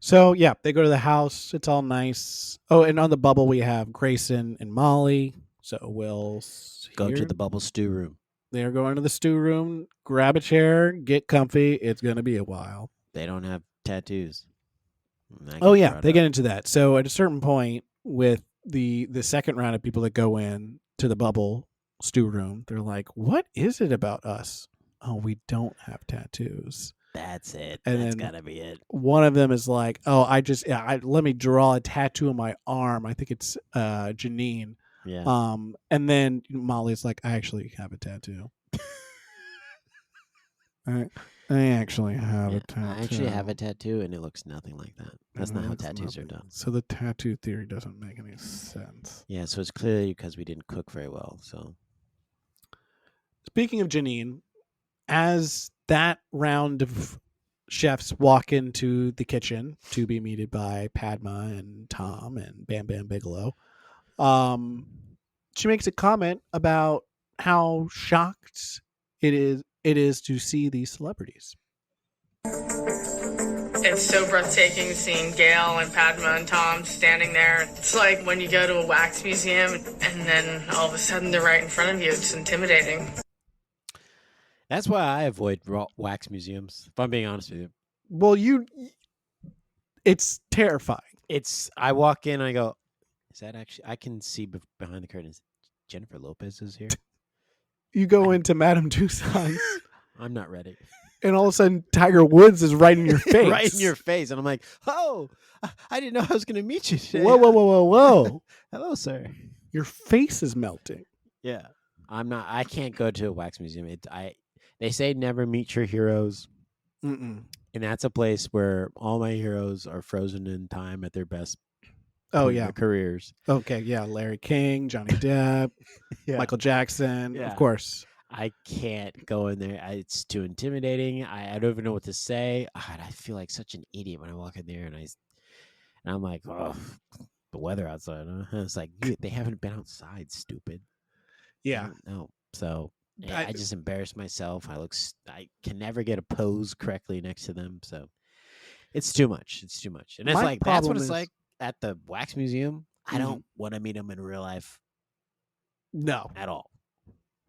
So yeah, they go to the house. It's all nice. Oh, and on the bubble we have Grayson and Molly. So we'll Go to the bubble stew room. They're going to the stew room. Grab a chair. Get comfy. It's going to be a while. They don't have tattoos. Oh yeah, they get into that. So at a certain point, with the second round of people that go in to the bubble stew room, they're like, "What is it about us? Oh, we don't have tattoos." That's it. And That's then gotta be it. one of them is like, "Oh, let me draw a tattoo on my arm. I think it's Janine." Yeah. And then Molly's like, "I actually have a tattoo. I actually have a tattoo. I actually have a tattoo, and it looks nothing like that. That's not how tattoos are done. So the tattoo theory doesn't make any sense." Yeah, so it's clearly because we didn't cook very well. So, Speaking of Janine, as that round of chefs walk into the kitchen to be meted by Padma and Tom and Bam Bam Bigelow, she makes a comment about how shocked it is to see these celebrities. It's so breathtaking seeing Gail and Padma and Tom standing there. It's like when you go to a wax museum and then all of a sudden they're right in front of you. It's intimidating. that's why I avoid wax museums, if I'm being honest with you. Well, it's terrifying. I walk in, I go, is that actually, I can see behind the curtains, Jennifer Lopez is here. You go into Madame Tussauds, I'm not ready. and all of a sudden Tiger Woods is right in your face. Right in your face. And I'm like, oh, I didn't know I was going to meet you today. Whoa. Hello, sir. Your face is melting. Yeah. I can't go to a wax museum. They say never meet your heroes. Mm-mm. And that's a place where all my heroes are frozen in time at their best. Oh, in yeah. their careers. Okay, yeah. Larry King, Johnny Depp, Yeah. Michael Jackson, Yeah. of course. I can't go in there. It's too intimidating. I don't even know what to say. God, I feel like such an idiot when I walk in there and I'm like, oh, the weather outside. Huh? It's like they haven't been outside. Stupid. Yeah. No. So I just embarrass myself. I can never get a pose correctly next to them. So it's too much. It's too much. And it's My like that's what problem it's is- like at the wax museum. I Mhm. don't want to meet them in real life No. at all.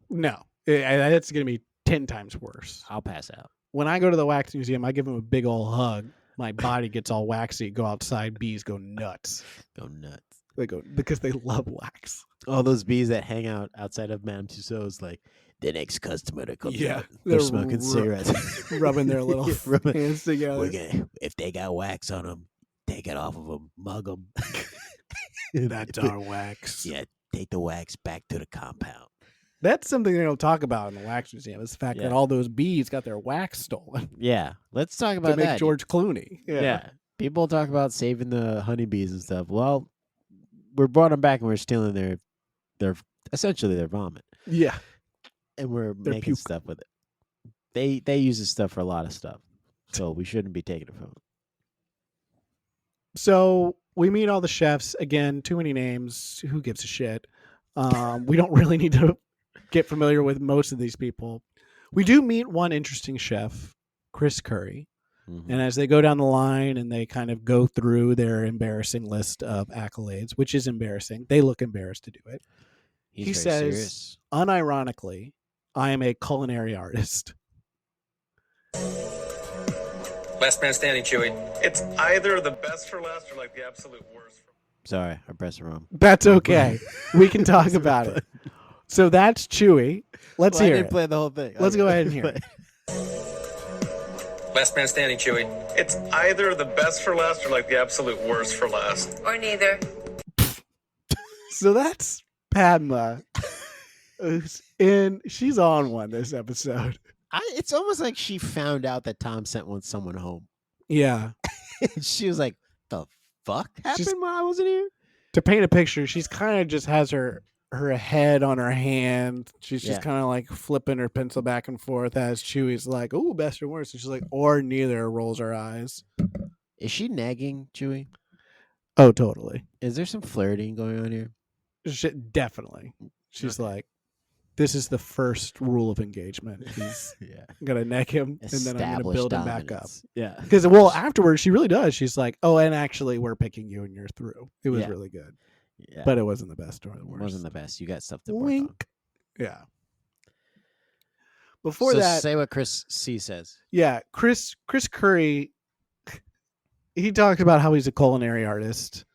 No. That's going to be 10 times worse. I'll pass out. When I go to the wax museum, I give them a big old hug. My body gets all waxy. Go outside. Bees go nuts. Go nuts. They go because they love wax. All those bees that hang out outside of Madame Tussauds, like the next customer that comes Yeah, out, they're they're smoking cigarettes, rubbing their little Yeah, rubbing- hands together. if they got wax on them, take it off of them, mug them. That's our wax. Yeah, take the wax back to the compound. That's something they don't talk about in the wax museum. Is the fact that Yeah. all those bees got their wax stolen Yeah, let's talk to about make that. George Clooney. Yeah. People talk about saving the honeybees and stuff. Well, we brought them back and we're stealing their essentially their vomit, Yeah. and we're Their making puke. stuff with it. They use this stuff for a lot of stuff, so we shouldn't be taking it from them. So we meet all the chefs again. Too many names. Who gives a shit? We don't really need to get familiar with most of these people. We do meet one interesting chef, Chris Curry. Mhm. And as they go down the line and they kind of go through their embarrassing list of accolades, which is embarrassing, they look embarrassed to do it. He's He very says, serious. unironically, I am a culinary artist. Last man standing, Chewy. It's either the best for last or like the absolute worst. Sorry, I pressed it wrong. That's okay. We can talk about it. So that's Chewy. Let's I hear didn't it. play the whole thing. Let's go ahead and hear it. Last man standing, Chewy. It's either the best for last or like the absolute worst for last. Or neither. So that's Padma. She's on one this episode. It's almost like she found out that Tom sent someone home. Yeah. She was like, "The fuck happened She's- when I wasn't here?" To paint a picture, she's kind of just has her her head on her hand. She's just Yeah. kind of like flipping her pencil back and forth as Chewie's like, "Oh, best or worst," and she's like, "Or neither." Rolls her eyes. Is she nagging Chewie? Oh, totally. Is there some flirting going on here? Definitely. She's like, "This is the first rule of engagement. He's Yeah. gonna neck him, and then I'm gonna build him back up." Yeah. Because well, afterwards she really does. She's like, "Oh, and actually, we're picking you, and you're through." It was Yeah. really good, Yeah. but it wasn't the best or the It worst. wasn't the best. You got stuff to work on. Wink. Yeah. Before So that, say what Chris C says. yeah, Chris Curry, he talks about how he's a culinary artist,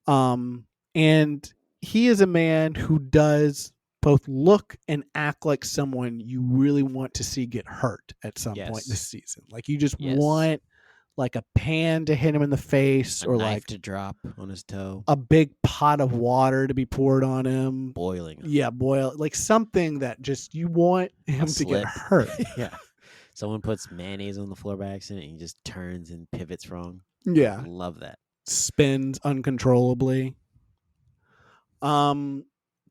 and he is a man who does both look and act like someone you really want to see get hurt at some point Yes. this season. Like you just Yes. want like a pan to hit him in the face, A or knife like to drop on his toe, a big pot of water to be poured on him. boiling. him. Yeah, boil, like something that just you want him to slip. get hurt. Yeah. Someone puts mayonnaise on the floor by accident and he just turns and pivots wrong. Yeah, Love that. spins uncontrollably.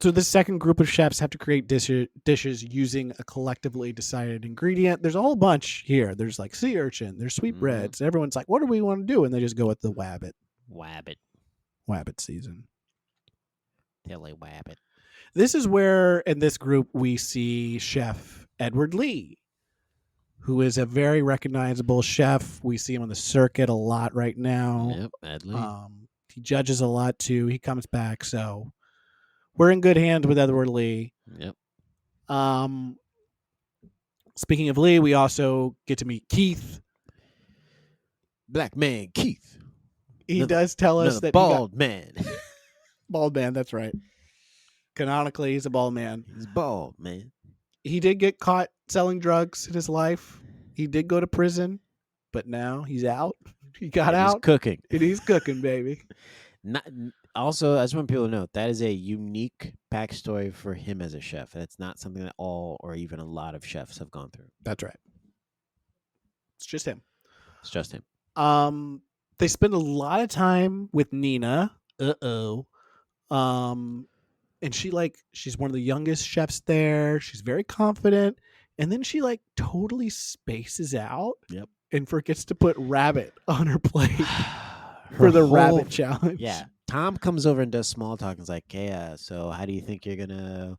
So the second group of chefs have to create dishes using a collectively decided ingredient. There's a whole bunch here. There's like sea urchin, there's sweetbreads. Everyone's like, what do we want to do? And they just go with the wabbit. Wabbit season. Tilly wabbit. This is where, in this group, we see Chef Edward Lee, who is a very recognizable chef. We see him on the circuit a lot right now. Yep, Ed Lee. He judges a lot too. He comes back, so we're in good hands with Edward Lee. Yep. Speaking of Lee, we also get to meet Keith. Black man Keith. He does tell us that bald man. Bald man, that's right. Canonically, he's a bald man. He's bald, man. He did get caught selling drugs in his life. He did go to prison, but now he's out. He got out. He's cooking. And he's cooking, baby. Also, I just want people to know that is a unique backstory for him as a chef. That's not something that all or even a lot of chefs have gone through. That's right. It's just him. It's just him. They spend a lot of time with Nina. And she's one of the youngest chefs there. She's very confident. And then she totally spaces out. Yep. And forgets to put rabbit on her plate for the rabbit challenge. Yeah. Tom comes over and does small talk and is like, hey, so how do you think you're going to,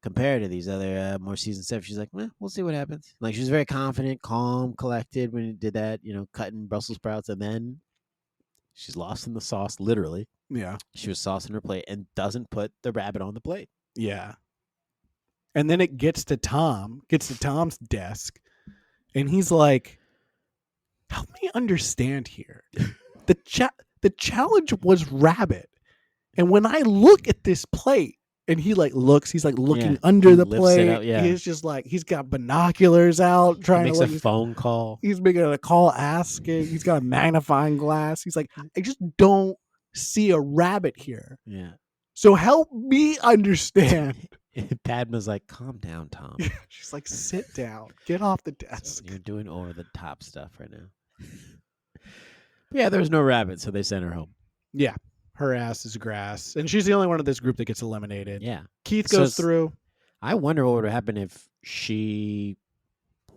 compare to these other more seasoned chefs? She's like, we'll see what happens. Like, she was very confident, calm, collected when he did that, cutting Brussels sprouts. And then she's lost in the sauce, literally. Yeah. She was saucing her plate and doesn't put the rabbit on the plate. Yeah. And then it gets to Tom's desk. And he's like, help me understand here. The challenge was rabbit. And when I look at this plate, and he looks, he's looking under the plate. Up, yeah. He's just he's got binoculars out trying he makes to look. A phone call. He's making a call asking. He's got a magnifying glass. He's like, I just don't see a rabbit here. Yeah. So help me understand. Padma's like, calm down, Tom. She's like, sit down. Get off the desk. You're doing over the top stuff right now. Yeah, there's no rabbit, so they sent her home. Yeah. Her ass is grass. And she's the only one of this group that gets eliminated. Yeah. Keith goes through. I wonder what would have happened if she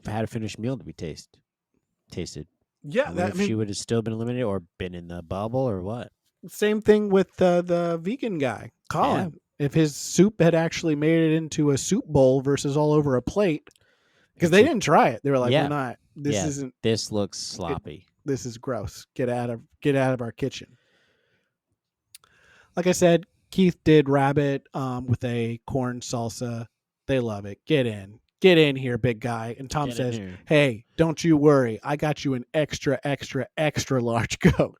had a finished meal to be tasted. Yeah. If she would have still been eliminated or been in the bubble or what? Same thing with the vegan guy, Colin. Yeah. If his soup had actually made it into a soup bowl versus all over a plate. Because they didn't try it. They were like, we're not. This looks sloppy. This is gross. Get out of our kitchen. Like I said, Keith did rabbit with a corn salsa. They love it. Get in here, big guy. And Tom says, hey, don't you worry. I got you an extra, extra, extra large coat.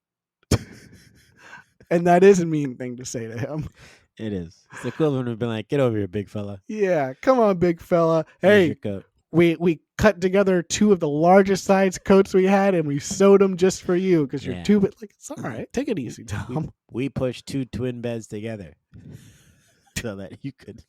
And that is a mean thing to say to him. It is. It's the equivalent of being like, get over here, big fella. Yeah, come on, big fella. Hey, we cut together two of the largest size coats we had, and we sewed them just for you because you're too big. It's all right. Take it easy, Tom. We pushed two twin beds together so that you could.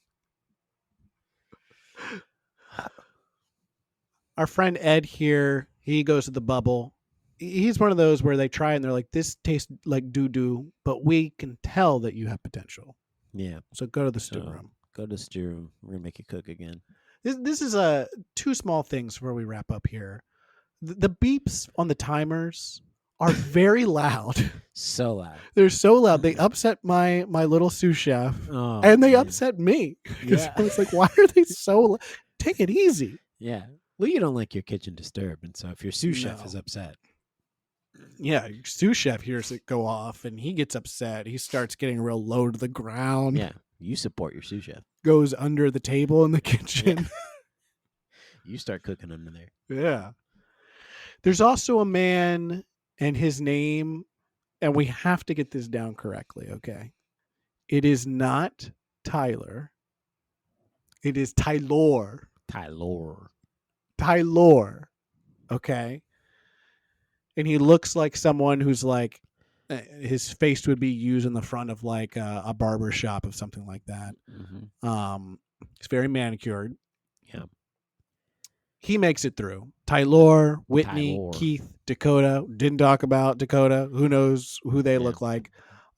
Our friend Ed here, he goes to the bubble. He's one of those where they try and they're like, this tastes like doo-doo, but we can tell that you have potential. Yeah. So go to the stew So room. go to the stew room. We're gonna make you cook again. This is two small things before we wrap up here. The beeps on the timers are very loud. So loud. They're so loud. They upset my little sous chef, Oh, and they man. upset me. 'Cause Yeah. I was like, why are they so? Take it easy. Yeah. Well, you don't like your kitchen disturbed, and so if your sous chef No. is upset, Yeah, your sous chef hears it go off, and he gets upset. He starts getting real low to the ground. yeah, you support your sous chef. Goes under the table in the kitchen. You start cooking under there. Yeah. There's also a man, and his name, and we have to get this down correctly, okay? It is not Tyler. It is Tylor. Tylor. Okay? And he looks like someone who's like, his face would be used in the front of like a barber shop of something like that. Mm-hmm. He's very manicured. Yeah. He makes it through. Tylor, Whitney, Tylor. Keith, Dakota. Didn't talk about Dakota. Who knows who they Yeah. look like?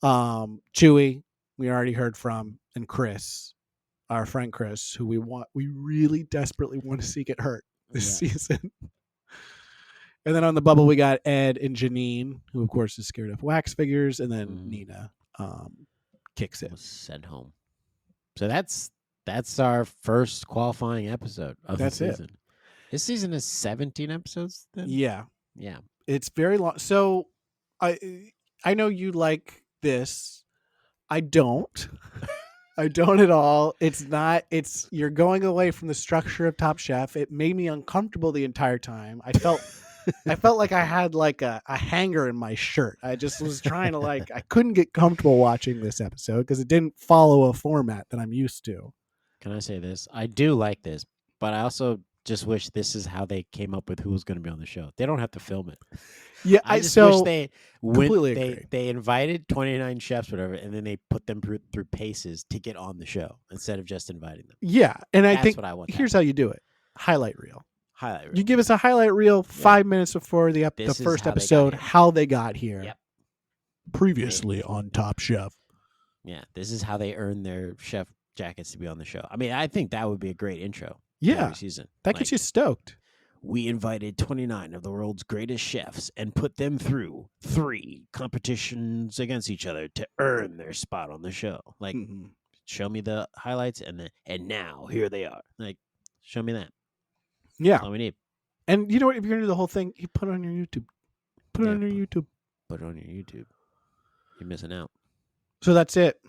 Chewy, we already heard from, and Chris, our friend Chris, who we really desperately want to see get hurt this season. And then on the bubble, we got Ed and Janine, who of course is scared of wax figures, and then Nina kicks it. Was sent home. So that's our first qualifying episode of That's the it. season. This season is 17 episodes then? Yeah. Yeah. It's very long. So I know you like this. I don't. I don't at all. You're going away from the structure of Top Chef. It made me uncomfortable the entire time. I felt like I had like a hanger in my shirt. I just was trying to I couldn't get comfortable watching this episode because it didn't follow a format that I'm used to. Can I say this? I do like this, but I also just wish this is how they came up with who was going to be on the show. They don't have to film it. Yeah, I just wish they agree. they invited 29 chefs, whatever, and then they put them through paces to get on the show instead of just inviting them. Yeah, and I That's think what I want. here's how you do it: highlight reel. Highlight reel. You give us a highlight reel 5 minutes before the This is first how they got episode, here. how they got here. Yep. Previously on Top Chef. Yeah, this is how they earn their chef jackets to be on the show. I mean, I think that would be a great intro. Yeah, every season. that gets you stoked. We invited 29 of the world's greatest chefs and put them through 3 competitions against each other to earn their spot on the show. Like, show me the highlights, and now here they are. Like, show me that. Yeah, That's all we need. And you know what? If you're gonna do the whole thing, you put it on your YouTube. Put it on your YouTube. Put it on your YouTube. You're missing out. So that's it.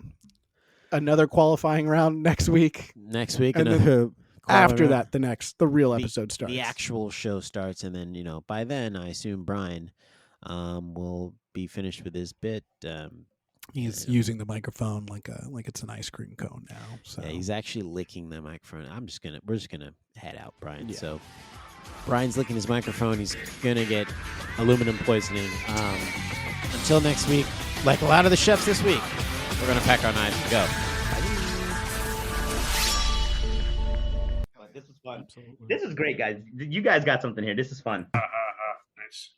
Another qualifying round next week. Next week, and another. After that, the real episode starts. The actual show starts, and then by then, I assume Bryan will be finished with his bit. He's using the microphone like it's an ice cream cone now. So yeah, he's actually licking the microphone. We're just gonna head out, Bryan. Yeah. So Bryan's licking his microphone. He's gonna get aluminum poisoning. Until next week, like a lot of the chefs this week, we're gonna pack our knives and go. This was fun. Absolutely. This is great, guys. You guys got something here. This is fun. Nice.